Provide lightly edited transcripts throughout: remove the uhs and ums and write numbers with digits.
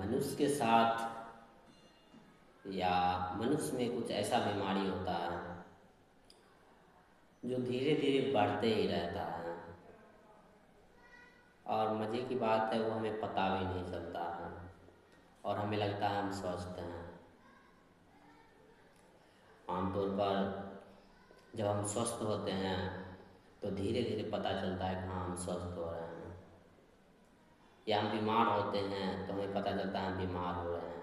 मनुष्य के साथ या मनुष्य में कुछ ऐसा बीमारी होता है जो धीरे धीरे बढ़ते ही रहता है, और मज़े की बात है वो हमें पता भी नहीं चलता है और हमें लगता है हम स्वस्थ हैं। आमतौर पर जब हम स्वस्थ होते हैं तो धीरे धीरे पता चलता है कि हाँ हम स्वस्थ हो रहे हैं, या हम बीमार होते हैं तो हमें पता चलता है हम बीमार हो रहे हैं।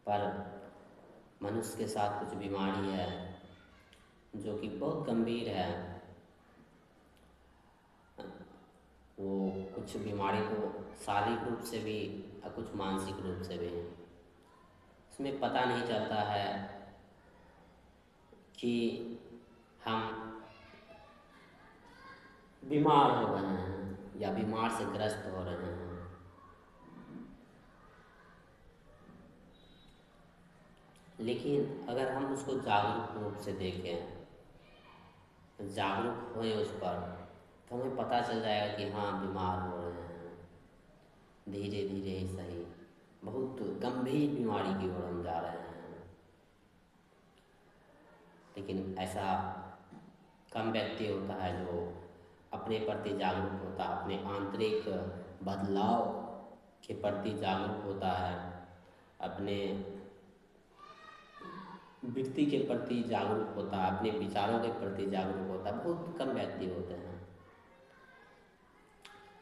पर मनुष्य के साथ कुछ बीमारी है जो कि बहुत गंभीर है। वो कुछ बीमारी को शारीरिक रूप से भी और कुछ मानसिक रूप से भी, उसमें पता नहीं चलता है कि हम बीमार हो रहे हैं या बीमार से ग्रस्त हो रहे हैं। लेकिन अगर हम उसको जागरूक रूप से देखें, जागरूक हों उस पर, तो हमें पता चल जाएगा कि हाँ बीमार हो रहे हैं, धीरे धीरे ही सही बहुत गंभीर बीमारी की ओर हम जा रहे हैं। लेकिन ऐसा कम व्यक्ति होता है जो अपने प्रति जागरूक होता है, अपने आंतरिक बदलाव के प्रति जागरूक होता है, अपने वृत्ति के प्रति जागरूक होता है, अपने विचारों के प्रति जागरूक होता है। बहुत कम व्यक्ति होते हैं।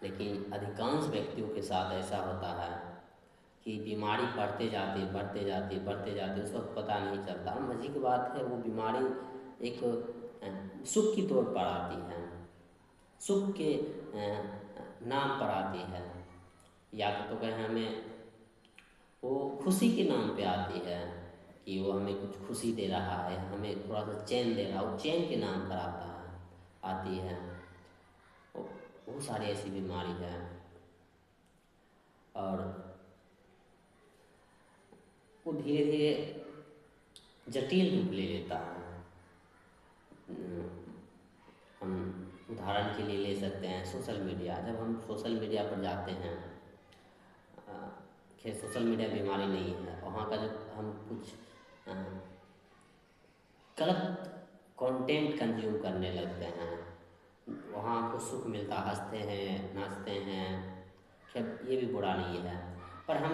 लेकिन अधिकांश व्यक्तियों के साथ ऐसा होता है कि बीमारी बढ़ते जाती बढ़ते जाती बढ़ते जाती, उस वक्त पता नहीं चलता। और मज़े की बात है वो बीमारी एक सुख की तौर पर आती है, सुख के नाम पर आती है, या तो कहें हमें वो खुशी के नाम पे आती है कि वो हमें कुछ खुशी दे रहा है, हमें थोड़ा सा चैन दे रहा है, वो चैन के नाम पर आती है। बहुत सारी ऐसी बीमारी है और वो धीरे धीरे जटिल रूप ले लेता है। हम उदाहरण के लिए ले सकते हैं सोशल मीडिया। जब हम सोशल मीडिया पर जाते हैं, खैर सोशल मीडिया बीमारी नहीं है, वहाँ का जो हम कुछ गलत कंटेंट कंज्यूम करने लगते हैं, वहाँ हमको सुख मिलता, हंसते हैं नाचते हैं, खैर ये भी बुरा नहीं है। पर हम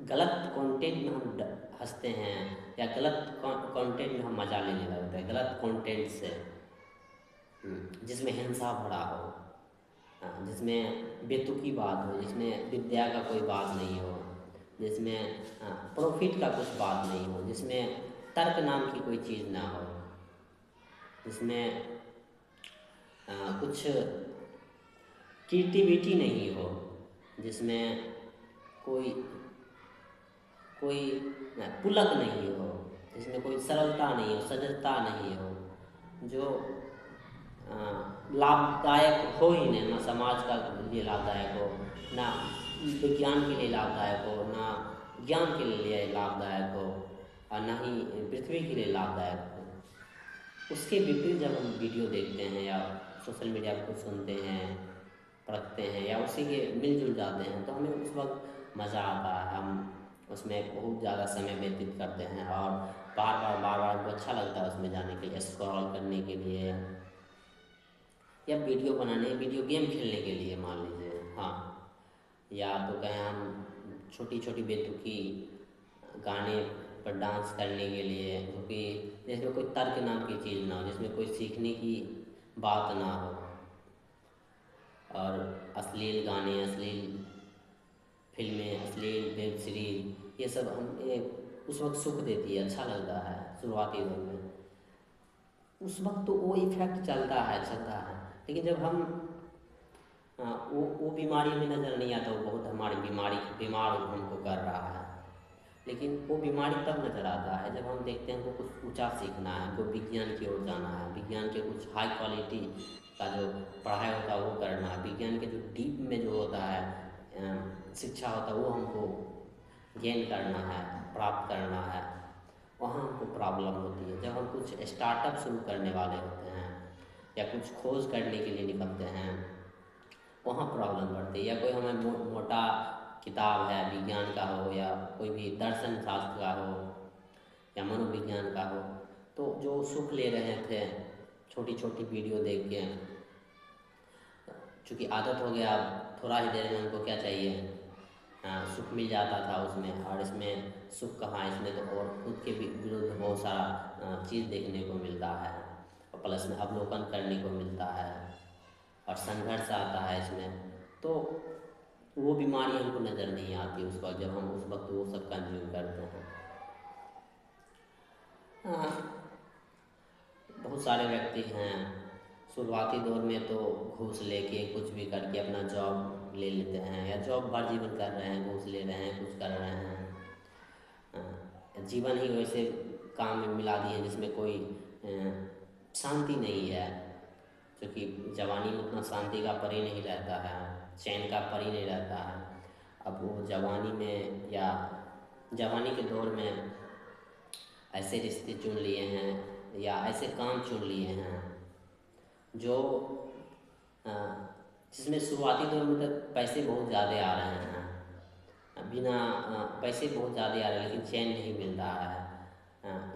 गलत कंटेंट में हम हंसते हैं या गलत कंटेंट में हम मज़ा लेने लगते हैं, गलत कंटेंट से जिसमें हिंसा भरा हो, जिसमें बेतुकी बात हो, जिसमें विद्या का कोई बात नहीं हो, जिसमें प्रॉफिट का कुछ बात नहीं हो, जिसमें तर्क नाम की कोई चीज़ ना हो, जिसमें कुछ क्रिएटिविटी नहीं हो, जिसमें कोई कोई पुलक नहीं हो, जिसमें कोई सरलता नहीं हो, सहजता नहीं हो, जो लाभदायक हो ही नहीं, ना समाज का लिए लाभदायक हो, ना विज्ञान के लिए लाभदायक हो, ना ज्ञान के लिए लाभदायक हो, और ना ही पृथ्वी के लिए लाभदायक हो। उसके विपरीत जब हम वीडियो देखते हैं या सोशल मीडिया पर सुनते हैं, पढ़ते हैं या उसी के मिलजुल जाते हैं, तो हमें उस वक्त मज़ा आता है, हम उसमें बहुत ज़्यादा समय व्यतीत करते हैं और बार बार हमको अच्छा लगता है उसमें जाने के लिए, स्क्रॉल करने के लिए या वीडियो बनाने, वीडियो गेम खेलने के लिए मान लीजिए, हाँ, या तो कहें हम छोटी छोटी बेतुकी गाने पर डांस करने के लिए, क्योंकि जिसमें कोई तर्क नाम की चीज़ ना हो, जिसमें कोई सीखने की बात ना हो, और अश्लील गाने, अश्लील फिल्में, अश्लील वेब सीरीज, ये सब हमें उस वक्त सुख देती है, अच्छा लगता है शुरुआती दौर में, उस वक्त तो वो इफेक्ट चलता है। लेकिन जब हम वो बीमारी हमें नज़र नहीं आता, वो बहुत हमारी बीमार हमको कर रहा है। लेकिन वो बीमारी तब नज़र आता है जब हम देखते हैं हमको कुछ ऊंचा सीखना है, हमको विज्ञान की ओर जाना है, विज्ञान के कुछ हाई क्वालिटी का जो पढ़ाई होता है वो करना है, विज्ञान के जो डीप में जो होता है शिक्षा होता है वो हमको गेन करना है, प्राप्त करना है। वहाँ हमको प्रॉब्लम होती है। जब हम कुछ स्टार्टअप शुरू करने वाले होते हैं या कुछ खोज करने के लिए निकलते हैं, वहाँ प्रॉब्लम बढ़ती है। या कोई हमें मोटा किताब है, विज्ञान का हो या कोई भी दर्शन शास्त्र का हो या मनोविज्ञान का हो, तो जो सुख ले रहे थे छोटी छोटी वीडियो देख के, चूँकि आदत हो गया, अब थोड़ा ही देर में उनको क्या चाहिए, सुख मिल जाता था उसमें। और इसमें सुख कहाँ, इसमें तो और खुद के विरुद्ध बहुत सारा चीज़ देखने को मिलता है, और प्लस में अवलोकन करने को मिलता है और संघर्ष आता है इसमें। तो वो बीमारी हमको नज़र नहीं आती उस वक्त, जब हम उस वक्त वो सब कंज्यूम करते हैं। बहुत सारे व्यक्ति हैं शुरुआती दौर में तो घूस लेके कुछ भी करके अपना जॉब ले लेते हैं, या जॉब भर जीवन कर रहे हैं, घूस ले रहे हैं, कुछ कर रहे हैं, जीवन ही वैसे काम में मिला दिए जिसमें कोई शांति नहीं है, क्योंकि जवानी में उतना शांति का परी नहीं रहता है, चैन का परी नहीं रहता है। अब वो जवानी में या जवानी के दौर में ऐसे रिश्ते चुन लिए हैं या ऐसे काम चुन लिए हैं जो जिसमें शुरुआती दौर में तक पैसे बहुत ज़्यादा आ रहे हैं, बिना पैसे बहुत ज़्यादा आ रहे हैं लेकिन चैन नहीं मिल रहा है,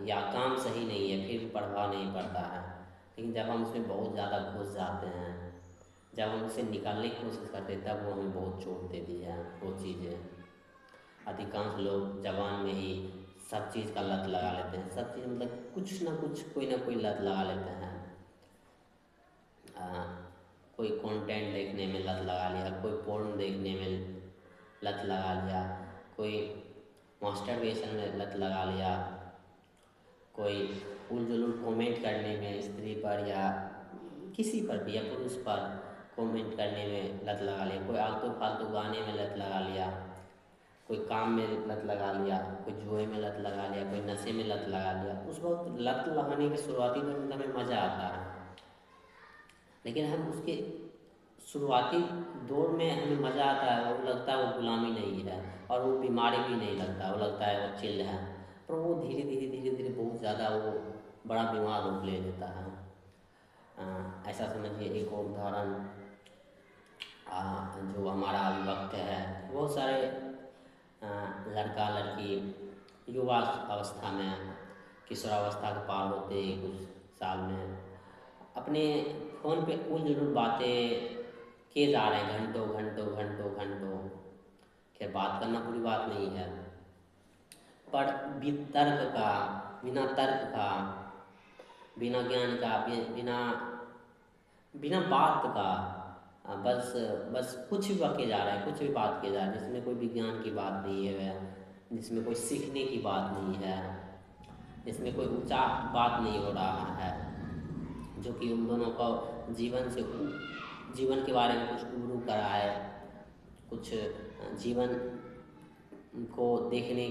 या काम सही नहीं है फिर प्रभाव नहीं पड़ता है। लेकिन जब हम उसमें बहुत ज़्यादा घुस जाते हैं, जब हम उससे निकालने की कोशिश करते हैं, तब वो हमें बहुत चोट देती है वो चीज़ें। अधिकांश लोग जवान में ही सब चीज़ का लत लगा लेते हैं, सब चीज़ मतलब कुछ ना कुछ कोई ना कोई लत लगा लेते हैं। कोई कंटेंट देखने में लत लगा लिया, कोई पोर्न देखने में लत लगा लिया, कोई मास्टरबेशन में लत लगा लिया, कोई उलझुल कमेंट करने में स्त्री पर या किसी पर भी या पुरुष पर कमेंट करने में लत लगा लिया, कोई आलतू फालतू गाने में लत लगा लिया, कोई काम में लत लगा लिया, कोई जुए में लत लगा लिया, कोई नशे में लत लगा लिया। उस वक्त लत लगाने के शुरुआती दौर में हमें मज़ा आता है, लेकिन हम उसके शुरुआती दौर में हमें मज़ा आता है, वो लगता है वो गुलामी नहीं है और वो बीमारी भी नहीं लगता, वो लगता है वो चिल है। पर वो धीरे धीरे धीरे धीरे बहुत ज़्यादा वो बड़ा बीमार रूप ले लेता है। ऐसा समझिए, एक और उदाहरण, जो हमारा अभिवक्त है, बहुत सारे लड़का लड़की युवा अवस्था में, किशोरावस्था के पार होते ही कुछ साल में अपने फ़ोन पे उलझुल बातें किए जा रहे हैं घंटों घंटों घंटों घंटों। खैर बात करना बुरी बात नहीं है, पर बिना तर्क का, बिना ज्ञान का, बिना बिना बात का, बस बस कुछ भी बके जा रहा है, कुछ भी बात किए जा रहा है जिसमें कोई विज्ञान की बात नहीं है, जिसमें कोई सीखने की बात नहीं है, जिसमें कोई ऊंचा बात नहीं हो रहा है, जो कि उन दोनों को जीवन के बारे में कुछ गुरु कराए, कुछ जीवन को देखने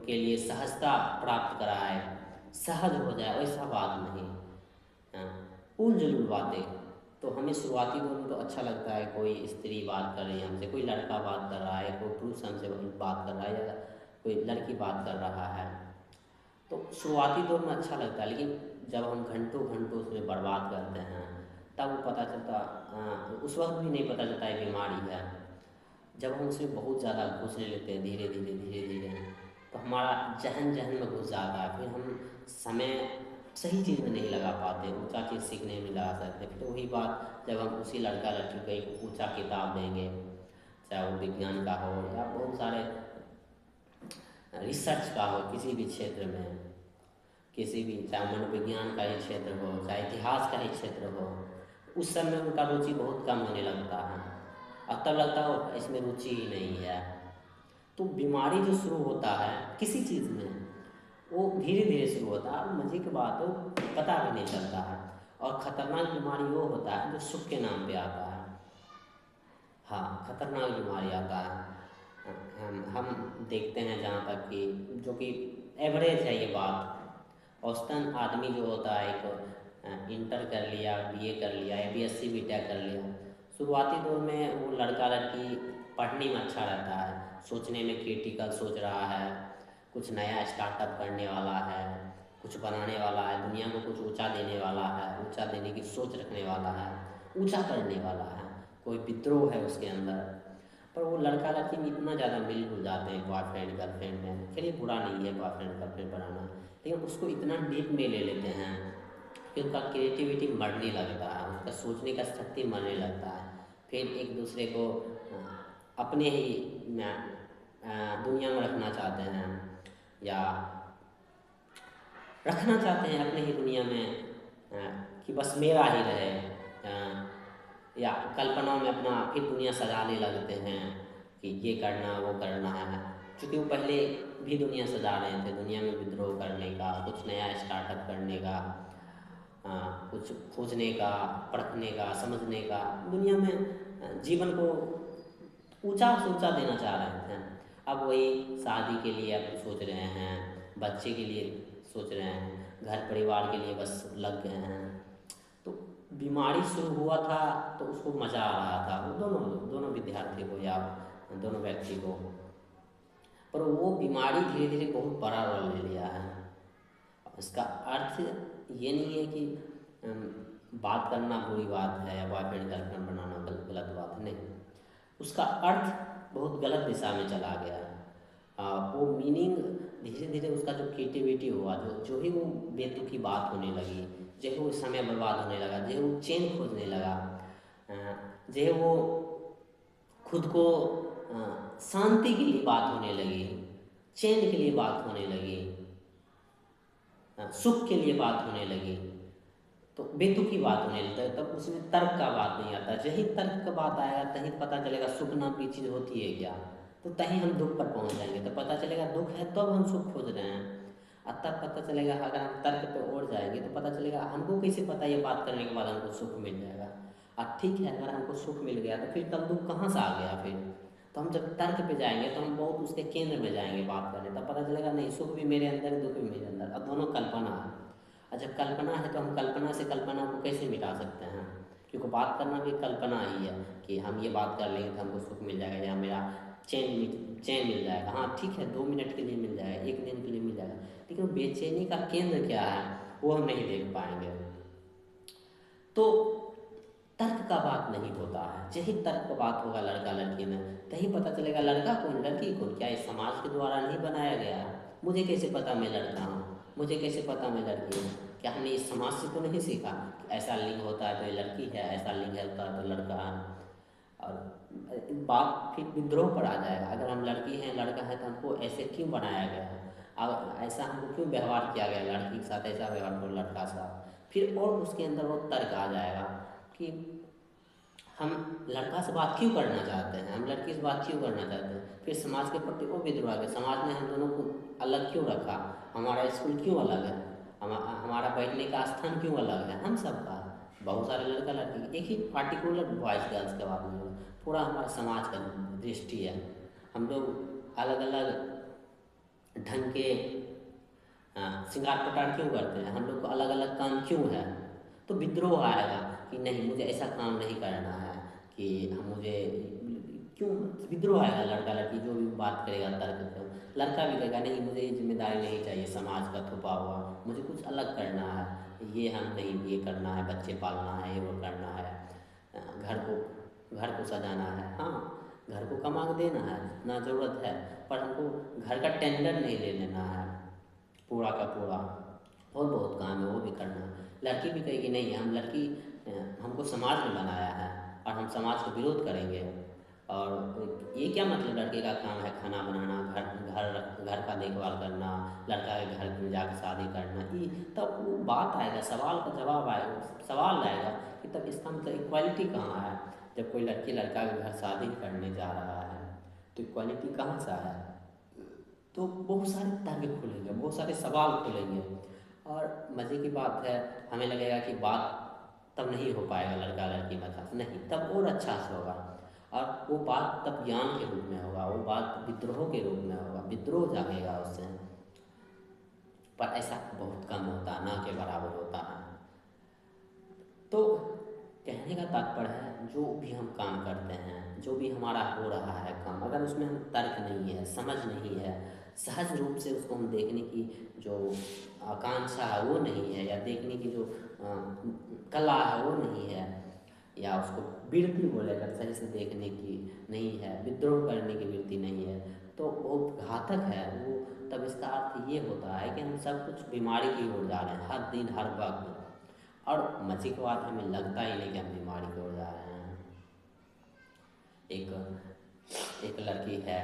के लिए सहजता प्राप्त कराए, सहज हो जाए, वैसा बात नहीं, उलझुल बातें। तो हमें शुरुआती दौर में तो अच्छा लगता है, कोई स्त्री बात कर रही है हमसे, कोई लड़का बात कर रहा है, कोई पुरुष हमसे बात कर रहा है, या कोई लड़की बात कर रहा है, तो शुरुआती दौर में अच्छा लगता है। लेकिन जब हम घंटों घंटों उसमें बर्बाद करते हैं, तब वो पता चलता, उस वक्त भी नहीं पता चलता है बीमारी है। जब हम उसमें बहुत ज़्यादा घुसने लेते हैं धीरे धीरे धीरे धीरे, तो हमारा जहन में घुस जाता है, फिर हम समय सही चीज़ में नहीं लगा पाते, ऊँचा चीज़ सीखने में लगा सकते। फिर वही बात, जब हम उसी लड़का लड़की को एक ऊँचा किताब देंगे, चाहे वो विज्ञान का हो या बहुत सारे रिसर्च का हो, किसी भी क्षेत्र में, किसी भी, चाहे मनोविज्ञान का ही क्षेत्र हो, चाहे इतिहास का ही क्षेत्र हो, उस समय उनका रुचि बहुत कम होने लगता है और तब लगता हो इसमें रुचि ही नहीं है। तो बीमारी जो शुरू होता है किसी चीज़ में, वो धीरे धीरे शुरू होता है, मज़े की बात हो पता भी नहीं चलता है। और ख़तरनाक बीमारी वो होता है जो सुख के नाम पे आता है। हाँ, खतरनाक बीमारी आता है। हम देखते हैं जहाँ तक कि, जो कि एवरेज है ये बात, औसतन आदमी जो होता है, एक इंटर कर लिया, बीए कर लिया या बीएससी बीटेक कर लिया, शुरुआती दौर में वो लड़का लड़की पढ़ने में अच्छा रहता है, सोचने में क्रिटिकल सोच रहा है, कुछ नया स्टार्टअप करने वाला है, कुछ बनाने वाला है, दुनिया को कुछ ऊंचा देने वाला है, ऊंचा देने की सोच रखने वाला है, ऊंचा करने वाला है, कोई विद्रोह है उसके अंदर। पर वो लड़का लड़की में इतना ज़्यादा मिल जुल जाते हैं बॉयफ्रेंड गर्लफ्रेंड में। चलिए बुरा नहीं है बॉयफ्रेंड गर्लफ्रेंड बनाना, लेकिन उसको इतना डीप में ले लेते हैं कि उनका क्रिएटिविटी मरने लगता है, उसका सोचने का शक्ति मरने लगता है। फिर एक दूसरे को अपने ही दुनिया में रखना चाहते हैं, या रखना चाहते हैं अपने ही दुनिया में, कि बस मेरा ही रहे, या कल्पनाओं में अपना फिर दुनिया सजाने लगते हैं कि ये करना वो करना है। क्योंकि वो पहले भी दुनिया सजा रहे थे, दुनिया में विद्रोह करने का, कुछ नया स्टार्टअप करने का, कुछ खोजने का, परखने का, समझने का, दुनिया में जीवन को ऊंचा से ऊंचा देना चाह रहे थे। अब वही शादी के लिए अब सोच रहे हैं, बच्चे के लिए सोच रहे हैं, घर परिवार के लिए बस लग गए हैं। तो बीमारी शुरू हुआ था तो उसको मज़ा आ रहा था, वो दोनों दोनों विद्यार्थी को या दोनों व्यक्ति को, पर वो बीमारी धीरे धीरे बहुत बड़ा रोल ले लिया है। इसका अर्थ ये नहीं है कि बात करना बुरी बात है या बॉयफ्रेंड गर्लफ्रेंड बनाना गलत बात है, नहीं। उसका अर्थ बहुत गलत दिशा में चला गया है। वो मीनिंग धीरे धीरे उसका जो क्रिएटिविटी हुआ, जो ही वो बेतुकी बात होने लगी, जो वो समय बर्बाद होने लगा, जो वो चैन खोजने लगा, जो वो खुद को शांति के लिए बात होने लगी, चैन के लिए बात होने लगी, सुख के लिए बात होने लगी, तो बेतुकी बात होने लगता है। तब उसमें तर्क का बात नहीं आता। जही तर्क का बात आएगा तहीं पता चलेगा सुख नाम की चीज़ होती है क्या, तो तहीं हम दुख पर पहुंच जाएंगे। तो पता चलेगा दुख है तब हम सुख खोज रहे हैं, और तब पता चलेगा अगर हम तर्क पे ओढ़ जाएंगे तो पता चलेगा हमको कैसे पता ये बात करने के बाद हमको सुख मिल जाएगा। अब ठीक है, अगर हमको सुख मिल गया तो फिर तब दुख कहाँ से आ गया? फिर तो हम जब तर्क पे जाएंगे तो हम बहुत उसके केंद्र में जाएंगे बात करने, तब पता चलेगा नहीं, सुख भी मेरे अंदर है, दुख भी मेरे अंदर, अब दोनों कल्पना है। और जब कल्पना है तो हम कल्पना से कल्पना को कैसे मिटा सकते हैं? क्योंकि बात करना भी कल्पना ही है कि हम ये बात कर लेंगे तो हमको सुख मिल जाएगा या मेरा चैन मिल जाएगा। हाँ ठीक है, 2 मिनट के लिए मिल जाएगा, 1 दिन के लिए मिल जाएगा, लेकिन बेचैनी का केंद्र क्या है वो हम नहीं देख पाएंगे। तो तर्क का बात नहीं होता है। यही तर्क का बात होगा लड़का लड़की में, तभी पता चलेगा लड़का कौन लड़की कौन। क्या इस समाज के द्वारा नहीं बनाया गया है? मुझे कैसे पता मैं लड़का हूँ, मुझे कैसे पता मैं लड़की हूँ? क्या हमने इस समाज से तो नहीं सीखा कि ऐसा लिंग होता है तो ये लड़की है, ऐसा लिंग होता है तो लड़का है? और बात फिर विद्रोह पर आ जाएगा। अगर हम लड़की हैं लड़का है तो हमको ऐसे क्यों बनाया गया है, अब ऐसा हमको क्यों व्यवहार किया गया, लड़की के साथ ऐसा व्यवहार करो, लड़का के साथ। फिर और उसके अंदर वो तर्क आ जाएगा कि हम लड़का से बात क्यों करना चाहते हैं, हम लड़की से बात क्यों करना चाहते हैं। फिर समाज के प्रति वो विद्रोह है, समाज ने हम दोनों को अलग क्यों रखा, हमारा स्कूल क्यों अलग है, हमारा बैठने का स्थान क्यों अलग है। हम सबका, बहुत सारे लड़का लड़की, एक ही पार्टिकुलर बॉयज़ गर्ल्स के बात नहीं, पूरा हमारा समाज का दृष्टि है। हम लोग अलग अलग ढंग के श्रृंगार पटार क्यों करते हैं, हम लोग को अलग अलग काम क्यों है। तो विद्रोह आएगा कि नहीं मुझे ऐसा काम नहीं करना है, कि मुझे क्यों विद्रोह आएगा। लड़का लड़की जो भी बात करेगा तर्क तो लड़का भी कहेगा नहीं मुझे ये जिम्मेदारी नहीं चाहिए समाज का थोपा हुआ, मुझे कुछ अलग करना है, ये हम नहीं, ये करना है, बच्चे पालना है, ये वो करना है, घर को सजाना है। हाँ घर को कमा के देना है जितना ज़रूरत है, पर हमको घर का टेंडर नहीं ले लेना है पूरा का पूरा, और बहुत काम है वो भी करना है। लड़की भी कहेगी नहीं हम लड़की, हमको समाज ने बनाया है और हम समाज का विरोध करेंगे। और ये क्या मतलब लड़के का काम है खाना बनाना, घर का देखभाल करना, लड़का के घर में जाकर शादी करना, ये तब वो बात आएगा, सवाल का जवाब आएगा, सवाल आएगा कि तब इसका मतलब इक्वालिटी कहाँ है। जब कोई लड़की लड़का के घर शादी करने जा रहा है तो इक्वालिटी कहाँ से आया? तो बहुत सारे तर्क खुलेंगे, बहुत सारे सवाल खुलेंगे। और मज़े की बात है, हमें लगेगा कि बात तब नहीं हो पाएगा लड़का लड़की में अच्छा, नहीं तब और अच्छा से होगा। और वो बात तब ज्ञान के रूप में होगा, वो बात विद्रोह के रूप में होगा, विद्रोह जागेगा उससे। पर ऐसा बहुत कम होता है, ना के बराबर होता है। तो कहने का तात्पर्य है जो भी हम काम करते हैं, जो भी हमारा हो रहा है काम, अगर उसमें हम तर्क नहीं है, समझ नहीं है, सहज रूप से उसको हम देखने की जो आकांक्षा है वो नहीं है, या देखने की जो कला है वो नहीं है, या उसको वृत्ति बोलेगा सही से देखने की नहीं है, विद्रोह करने की वृत्ति नहीं है, तो वो घातक है वो। तब इसका अर्थ ये होता है कि हम सब कुछ बीमारी की ओर जा रहे हैं हर दिन हर वक्त। और मजे की बात हमें लगता ही नहीं कि हम बीमारी की ओर जा रहे हैं। एक लड़की है,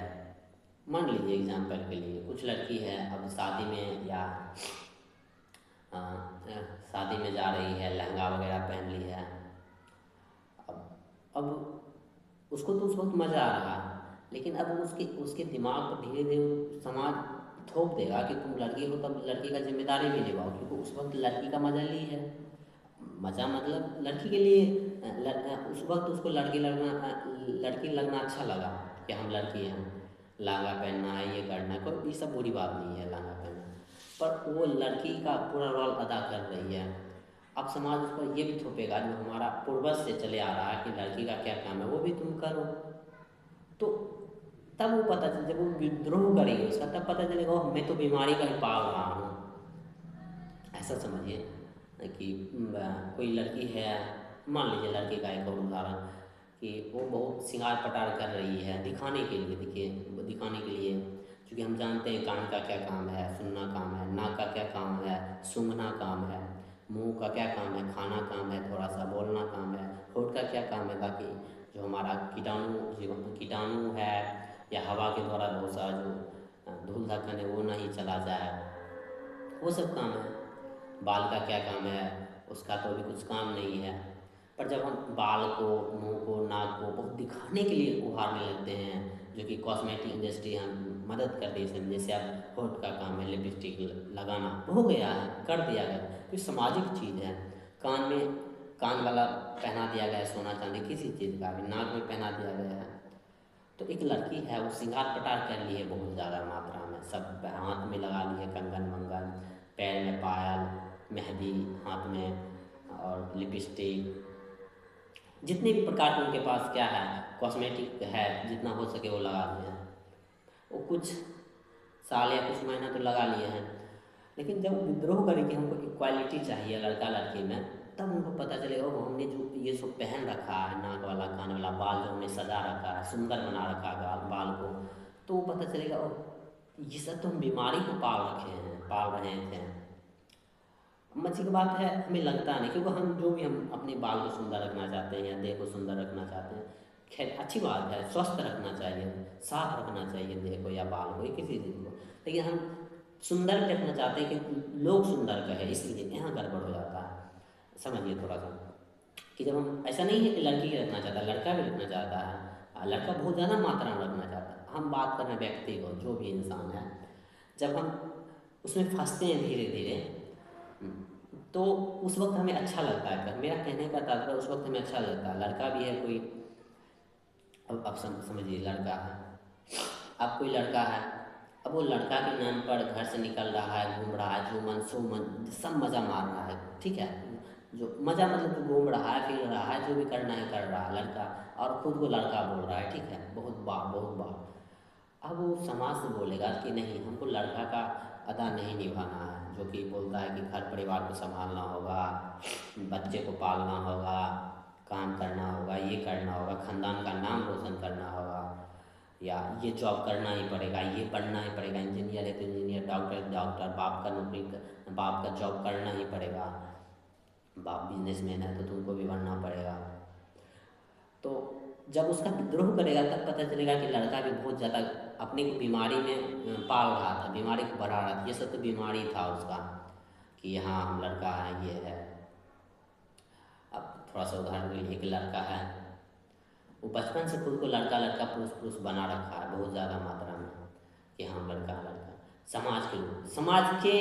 मान लीजिए एग्जाम्पल के लिए, कुछ लड़की है अब शादी में या शादी में जा रही है, लहंगा वगैरह पहन ली है। अब उसको तो उस वक्त मज़ा आ रहा है, लेकिन अब उसके उसके दिमाग पर धीरे धीरे समाज थोप देगा कि तुम लड़की हो तब लड़की का जिम्मेदारी भी निभाओ, क्योंकि उस वक्त लड़की का मज़ा ली है। मज़ा मतलब लड़की के लिए उस वक्त उसको लड़की लगना अच्छा लगा कि हम लड़की हैं, लहंगा पहनना है, ये करना है, कोई ये सब बुरी बात नहीं है लहंगा पहनना, पर वो लड़की का पूरा रोल अदा कर रही है। अब समाज उस पर ये भी थोपेगा जो हमारा पूर्वज से चले आ रहा है कि लड़की का क्या काम है वो भी तुम करो। तो तब वो पता चल, जब वो विद्रोह करेगी उसका, तब पता चलेगा ओह मैं तो बीमारी का ही पाल रहा हूँ। ऐसा समझिए कि कोई लड़की है, मान लीजिए लड़की का एक और उदाहरण कि वो बहुत श्रृंगार पटार कर रही है दिखाने के लिए, देखिए दिखाने के लिए, क्योंकि हम जानते हैं कान का क्या काम है, सुनना काम है, नाक का क्या काम है, सूंघना काम है, मुंह का क्या काम है, खाना काम है, थोड़ा सा बोलना काम है, होठ का क्या काम है, ताकि जो हमारा कीटाणु है या हवा के द्वारा बहुत सारा जो धूल धक्कन है वो नहीं चला जाए, वो सब काम है। बाल का क्या काम है, उसका तो अभी कुछ काम नहीं है। पर जब हम बाल को, मुंह को, नाक को बहुत दिखाने के लिए उभारने लगते हैं, जो कि कॉस्मेटिक इंडस्ट्री हम मदद करती है, जैसे अब होठ का काम है लिपस्टिक लगाना, हो गया है, कर दिया गया, तो सामाजिक चीज़ है। कान में कान वाला पहना दिया गया है, सोना चांदी किसी चीज़ का, अभी नाक में पहना दिया गया है। तो एक लड़की है वो श्रृंगार पटार कर ली है बहुत ज़्यादा मात्रा में, सब हाथ में लगा ली है कंगन मंगन, पैर में पायल, मेहंदी हाथ में और लिपस्टिक, जितने भी प्रकार के उनके पास क्या है कॉस्मेटिक है, जितना हो सके वो लगा लिए हैं। वो कुछ साल या कुछ महीना तो लगा लिए हैं, लेकिन जब विद्रोह करें कि हमको इक्वालिटी चाहिए लड़का लड़की में, तब उनको पता चलेगा वो हमने जो ये सब पहन रखा है, नाक वाला कान वाला, बाल जो हमने सजा रखा है, सुंदर बना रखा है बाल को, तो वो पता चलेगा ओ ये सब तो हम बीमारी को पाल रहे थे। मच्छी की बात है, हमें लगता नहीं, क्योंकि हम अपने बाल को सुंदर रखना चाहते हैं या देह को सुंदर रखना चाहते हैं, खैर अच्छी बात है, स्वस्थ रखना चाहिए, साफ रखना चाहिए देह को या बाल को या किसी चीज़ को, लेकिन हम सुंदर भी रखना चाहते हैं कि लोग सुंदर कहे, इसलिए यहाँ गड़बड़ हो जाता है। समझिए थोड़ा सा कि जब हम, ऐसा नहीं है कि लड़की ही रखना चाहता है, लड़का भी रखना चाहता है, लड़का बहुत ज़्यादा मात्रा में रखना चाहता है। हम बात कर रहे हैं व्यक्ति को, जो भी इंसान है, जब हम उसमें फंसते हैं धीरे धीरे, तो उस वक्त हमें अच्छा लगता है। मेरा कहने का तात्पर्य उस वक्त हमें अच्छा लगता है, लड़का भी है कोई, अब समझिए लड़का है, अब कोई लड़का है, अब वो लड़का के नाम पर घर से निकल रहा है, घूम रहा है, जो मन सो मन सब मज़ा मार रहा है, ठीक है, जो मज़ा मतलब जो घूम रहा है, फिर रहा है, जो भी करना है कर रहा है लड़का, और खुद को लड़का बोल रहा है, ठीक है, बहुत बार। अब वो समाज से बोलेगा कि नहीं हमको लड़का का अदा नहीं निभाना है, जो कि बोलता है कि घर परिवार को संभालना होगा, बच्चे को पालना होगा, काम करना होगा, ये करना होगा, ख़ानदान का नाम रोशन करना होगा, या ये जॉब करना ही पड़ेगा, ये पढ़ना ही पड़ेगा, इंजीनियर है तो इंजीनियर, डॉक्टर, बाप का जॉब करना ही पड़ेगा, बाप बिजनेसमैन है तो तुमको भी बनना पड़ेगा। तो जब उसका विद्रोह करेगा तब पता चलेगा कि लड़का भी बहुत ज़्यादा अपने को बीमारी में पाल रहा था, बीमारी को बढ़ा रहा था, ये सब तो बीमारी था उसका कि हाँ हम लड़का है, ये है। अब थोड़ा सा उदाहरण के लिए, एक लड़का है वो बचपन से खुद को लड़का पुरुष बना रखा है बहुत ज़्यादा मात्रा में कि हाँ लड़का, समाज के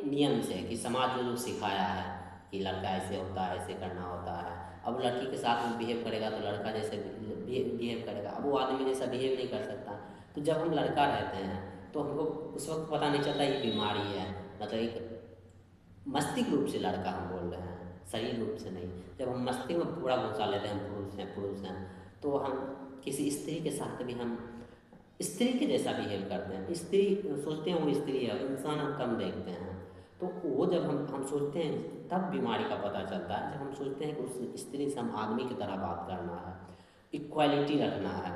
नियम से, कि समाज ने जो सिखाया है कि लड़का ऐसे होता है, ऐसे करना होता है। अब लड़की के साथ में बिहेव करेगा तो लड़का जैसे बिहेव करेगा, अब वो आदमी जैसा बिहेव नहीं कर सकता। तो जब हम लड़का रहते हैं तो हमको उस वक्त पता नहीं चलता ये बीमारी है, मतलब एक मस्तिष्क रूप से लड़का हम बोल रहे हैं, शरीर रूप से नहीं। जब हम मस्तिष्क में पूरा घुसा लेते हैं पुरुष हैं, तो हम किसी स्त्री के साथ भी हम स्त्री के जैसा बिहेव करते हैं, स्त्री सोचते हैं वो स्त्री है, इंसान हम कम देखते हैं। तो वो जब हम सोचते हैं तब बीमारी का पता चलता है, जब हम सोचते हैं कि उस स्त्री से हम आदमी की तरह बात करना है, इक्वालिटी रखना है,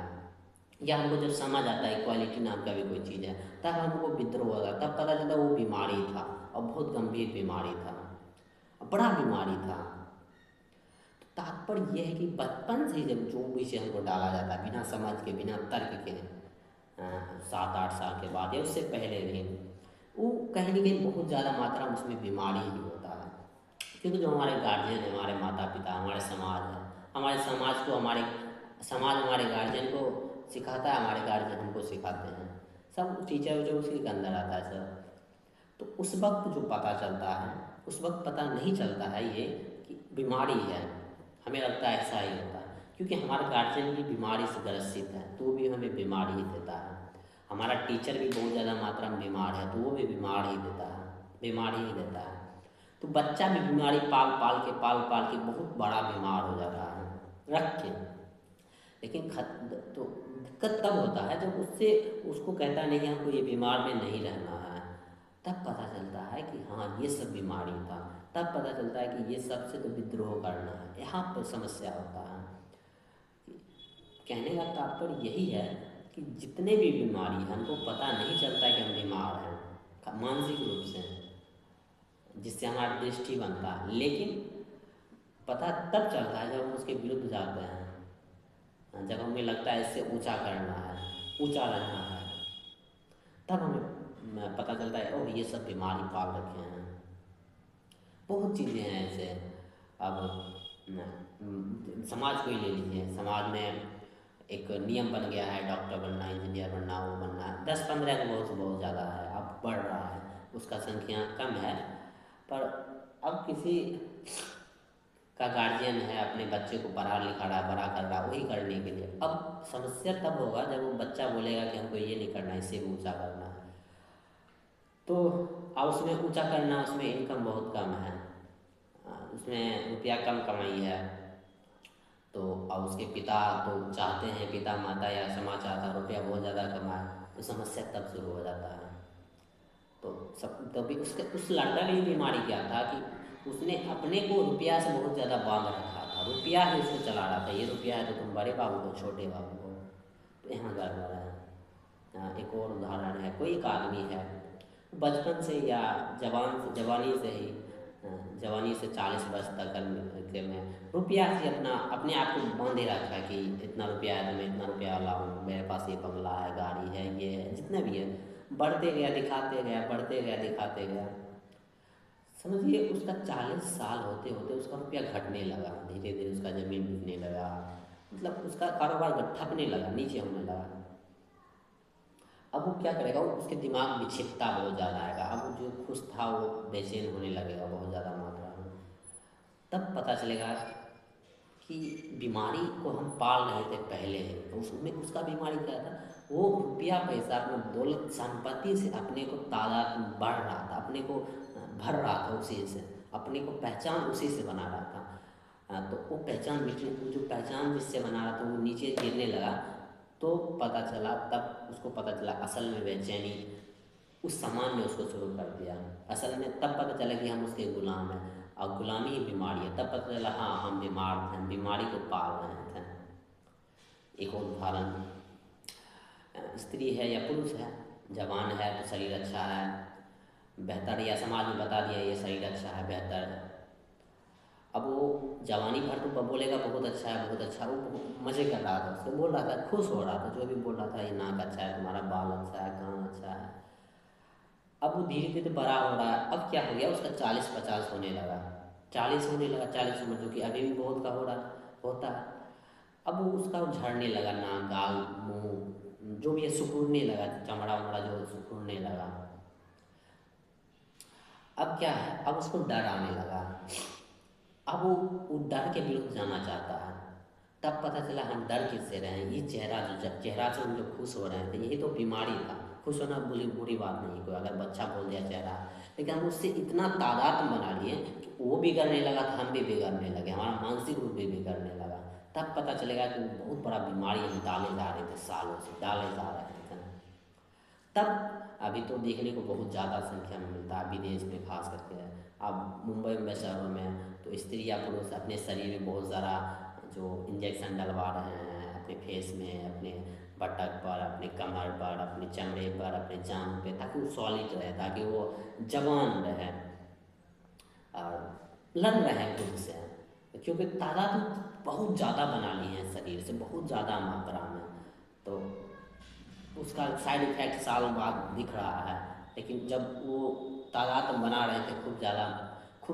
या हमको जब समझ आता है इक्वालिटी नाम का भी कोई चीज़ है, तब हमको विद्रोह होगा, तब पता चलता वो बीमारी था और बहुत गंभीर बीमारी था, बड़ा बीमारी था। तो तात्पर्य यह है कि बचपन से ही जब जो विषय हमको डाला जाता है बिना समझ के, बिना तर्क के, 7-8 साल के बाद या उससे पहले भी, वो कहीं ना कहीं बहुत ज़्यादा मात्रा में उसमें बीमारी ही होता है। क्योंकि जो हमारे गार्जियन है, हमारे माता पिता, हमारे समाज है, हमारे समाज को हमारे समाज हमारे गार्जियन को सिखाता है, हमारे गार्जियन हमको सिखाते हैं, सब टीचर जो उसी के अंदर आता है सब। तो उस वक्त जो पता चलता है, उस वक्त पता नहीं चलता है ये कि बीमारी है, हमें लगता है ऐसा ही होता है, क्योंकि हमारा गार्जियन भी बीमारी से ग्रसित है तो भी हमें बीमारी ही देता है। हमारा टीचर भी बहुत ज़्यादा मात्रा में बीमार है तो वो भी बीमार ही देता है, बीमारी ही देता है। तो बच्चा भी बीमारी पाल पाल के बहुत बड़ा बीमार हो जाता है रख के। लेकिन तो दिक्कत तब होता है जब उससे उसको कहता नहीं कि हमको ये बीमार में नहीं रहना है, तब पता चलता है कि हाँ ये सब बीमारी था, तब पता चलता है कि ये सबसे तो विद्रोह करना है। यहाँ पर समस्या होता है। कहने का तात्पर्य यही है कि जितने भी बीमारी हैं हमको पता नहीं चलता कि हम बीमार हैं मानसिक रूप से, जिससे हमारा दृष्टि बनता है, लेकिन पता तब चलता है जब हम उसके विरुद्ध जाते हैं, जब हमें लगता है इससे ऊंचा करना है, ऊंचा रहना है, तब हमें पता चलता है ओह ये सब बीमारी पाल रखे हैं। बहुत चीज़ें हैं ऐसे। अब समाज को ही ले लीजिए, समाज में एक नियम बन गया है डॉक्टर बनना, इंजीनियर बनना, वो बनना है, 10-15 का बहुत ज़्यादा है, अब बढ़ रहा है, उसका संख्या कम है। पर अब किसी का गार्जियन है अपने बच्चे को पढ़ा लिखा रहा, बड़ा कर रहा, वही करने के लिए। अब समस्या तब होगा जब वो बच्चा बोलेगा कि हमको ये नहीं करना, इससे भी ऊँचा करना है। तो अब उसमें ऊँचा करना, उसमें इनकम बहुत कम है, उसमें रुपया कम कमाई है, तो अब उसके पिता तो चाहते हैं, पिता माता या समाज चाहता है रुपया बहुत ज़्यादा कमाए, तो समस्या तब शुरू हो जाता है। तो सब तभी उस लड़का की बीमारी क्या था कि उसने अपने को रुपया से बहुत ज़्यादा बांध रखा था, रुपया ही उसको चला रहा था, ये रुपया है तो तुम बड़े बाबू को, छोटे बाबू को। तो यहाँ गड़बड़ है। एक और उदाहरण है, कोई एक आदमी है बचपन से या जवानी से 40 वर्ष तक के में रुपया से अपने आप को बांधे रखा है कि इतना रुपया है तो मैं इतना रुपया लाऊं, मेरे पास ये बंगला है, गाड़ी है, ये है, जितना भी है, बढ़ते गया, दिखाते गया, बढ़ते गया, दिखाते गया। समझिए उसका 40 साल होते होते उसका रुपया घटने लगा, धीरे धीरे उसका ज़मीन बिकने लगा, मतलब उसका कारोबार ठपने लगा, नीचे होने लगा। अब वो क्या करेगा, वो उसके दिमाग में विक्षिप्तता बहुत ज़्यादा आएगा, अब वो जो खुश था वो बेचैन होने लगेगा बहुत ज़्यादा मात्रा में। तब पता चलेगा कि बीमारी को हम पाल रहे थे पहले, उसमें उसका बीमारी क्या था, वो रुपया पैसा अपना दौलत संपत्ति से अपने को तादाद बढ़ रहा था, अपने को भर रहा था उसी से, अपने को पहचान उसी से बना रहा था। तो वो पहचान जो पहचान जिससे बना रहा था वो नीचे गिरने लगा। तो पता चला, तब उसको पता चला असल में बेचैनी उस सामान ने उसको शुरू कर दिया। असल में तब पता चला कि हम उसके गुलाम हैं और गुलामी ही बीमारी है। तब पता चला हाँ हम बीमार थे, हम बीमारी को पाल रहे थे। एक और उदाहरण, स्त्री है या पुरुष है, जवान है तो शरीर अच्छा है, बेहतर, या समाज में बता दिया ये शरीर अच्छा है, बेहतर है। अब वो जवानी भर तो बोलेगा बहुत अच्छा है, बहुत अच्छा, वो मज़े कर रहा था, उससे बोल रहा था, खुश हो रहा था, जो भी बोल रहा था, ये नाक अच्छा है तुम्हारा, बाल अच्छा है, कान अच्छा है। अब वो धीरे धीरे बड़ा हो रहा है, अब क्या हो गया, उसका 40-50 होने लगा, 40 होने लगा, 40 उम्र जो कि अभी भी बहुत का हो रहा होता है। अब वो उसका झड़ने लगा, नाक, गाल, मुँह, जो भी है सिकुड़ने लगा, चमड़ा वमड़ा जो सिकुड़ने लगा। अब क्या है, अब उसको डर आने लगा, अब वो डर के विरुद्ध जाना चाहता है। तब पता चला हम डर किससे रहे हैं, ये चेहरा से हम जो खुश हो रहे थे, यही तो बीमारी था। खुश होना बुरी बात नहीं, कोई अगर बच्चा बोल दिया चेहरा, लेकिन हम उससे इतना तादाद बना लिए कि वो बिगड़ने लगा तो हम भी बिगड़ने लगे, हमारा मानसिक रूप भी बिगड़ने लगा। तब पता चलेगा कि बहुत बड़ा बीमारी हम डाले जा रहे थे, सालों से डाले जा रहे थे। तब अभी तो देखने को बहुत ज़्यादा संख्या में मिलता है विदेश में खास करके। अब मुंबई में शहरों में तो स्त्री या पुरुष अपने शरीर में बहुत ज़्यादा जो इंजेक्शन डलवा रहे हैं अपने फेस में, अपने बटक पर, अपने कमर पर, अपने चमड़े पर, अपने जांघ पे, ताकि वो सॉलिड रहे, ताकि वो जवान रहे और लड़ रहे हैं खुद से। क्योंकि तादाद बहुत ज़्यादा बना ली है शरीर से, बहुत ज़्यादा मात्रा में, तो उसका साइड इफेक्ट सालों बाद दिख रहा है। लेकिन जब वो तादाद में बना रहे थे खूब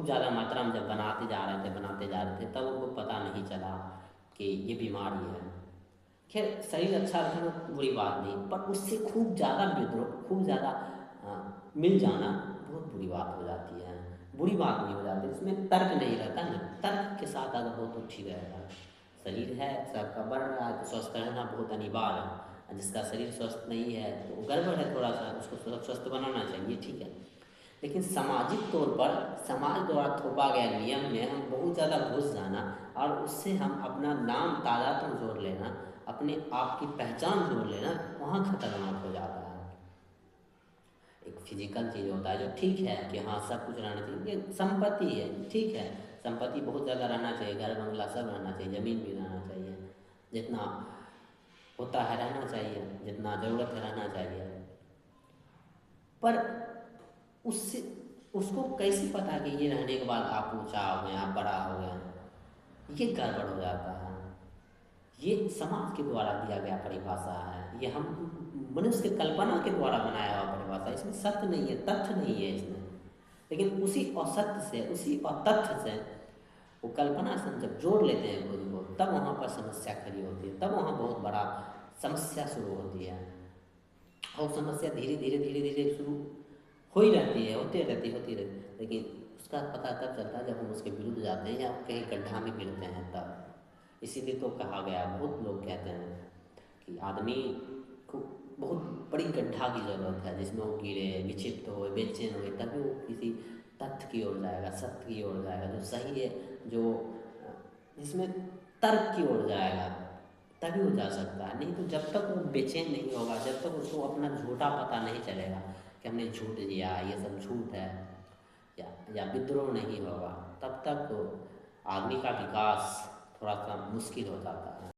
ज़्यादा मात्रा में जब बनाते जा रहे थे तब उनको पता नहीं चला कि ये बीमारी है। खैर शरीर अच्छा रखना बुरी बात नहीं, पर उससे खूब ज़्यादा विद्रोह, खूब ज़्यादा मिल जाना बहुत बुरी बात हो जाती है। बुरी बात नहीं हो जाती, इसमें तर्क नहीं रहता ना, तर्क के साथ अगर हो तो ठीक रहेगा। शरीर है सबका बढ़ रहा है तो स्वस्थ रहना बहुत अनिवार्य है। जिसका शरीर स्वस्थ नहीं है तो गड़बड़ है, थोड़ा सा उसको स्वस्थ बनाना चाहिए, ठीक है। लेकिन सामाजिक तौर पर समाज द्वारा थोपा गया नियम में हम बहुत ज़्यादा घुस जाना और उससे हम अपना नाम तादाद में जोड़ लेना, अपने आप की पहचान जोड़ लेना, वहाँ खतरनाक हो जाता है। एक फिजिकल चीज़ होता है जो ठीक है कि हाँ सब कुछ रहना चाहिए, ये संपत्ति है, ठीक है, संपत्ति बहुत ज़्यादा रहना चाहिए, घर बंगला सब रहना चाहिए, ज़मीन भी रहना चाहिए, जितना होता है रहना चाहिए, जितना ज़रूरत है रहना चाहिए। पर उससे उसको कैसे पता कि ये रहने के बाद आप ऊंचा हो गए, आप बड़ा हो गए, ये गड़बड़ हो जाता है। ये समाज के द्वारा दिया गया परिभाषा है, ये हम मनुष्य की कल्पना के द्वारा बनाया हुआ परिभाषा, इसमें सत्य नहीं है, तथ्य नहीं है इसमें। लेकिन उसी असत्य से, उसी अतथ्य से, वो कल्पना से हम जब जोड़ लेते हैं खुद को, तब वहाँ पर समस्या खड़ी होती है, तब वहाँ बहुत बड़ा समस्या शुरू होती है। और समस्या धीरे धीरे धीरे धीरे शुरू हो ही रहती है, होती रहती लेकिन उसका पता तब चलता है जब हम उसके विरुद्ध जाते हैं या कहीं गड्ढा में गिरते हैं तब। इसीलिए तो कहा गया, बहुत लोग कहते हैं कि आदमी को बहुत बड़ी गड्ढा की ज़रूरत है जिसमें वो गिरे, विक्षिप्त हो, बेचैन हो, तभी वो किसी तथ्य की ओर जाएगा, सत्य की ओर जाएगा, जो सही है, जो जिसमें तर्क की ओर जाएगा, तभी वो जा सकता है। नहीं तो जब तक वो बेचैन नहीं होगा, जब तक उसको अपना झूठा पता नहीं चलेगा कि हमने झूठ दिया, ये सब झूठ है, या विद्रोह नहीं होगा, तब तक तो आदमी का विकास थोड़ा सा मुश्किल हो जाता है।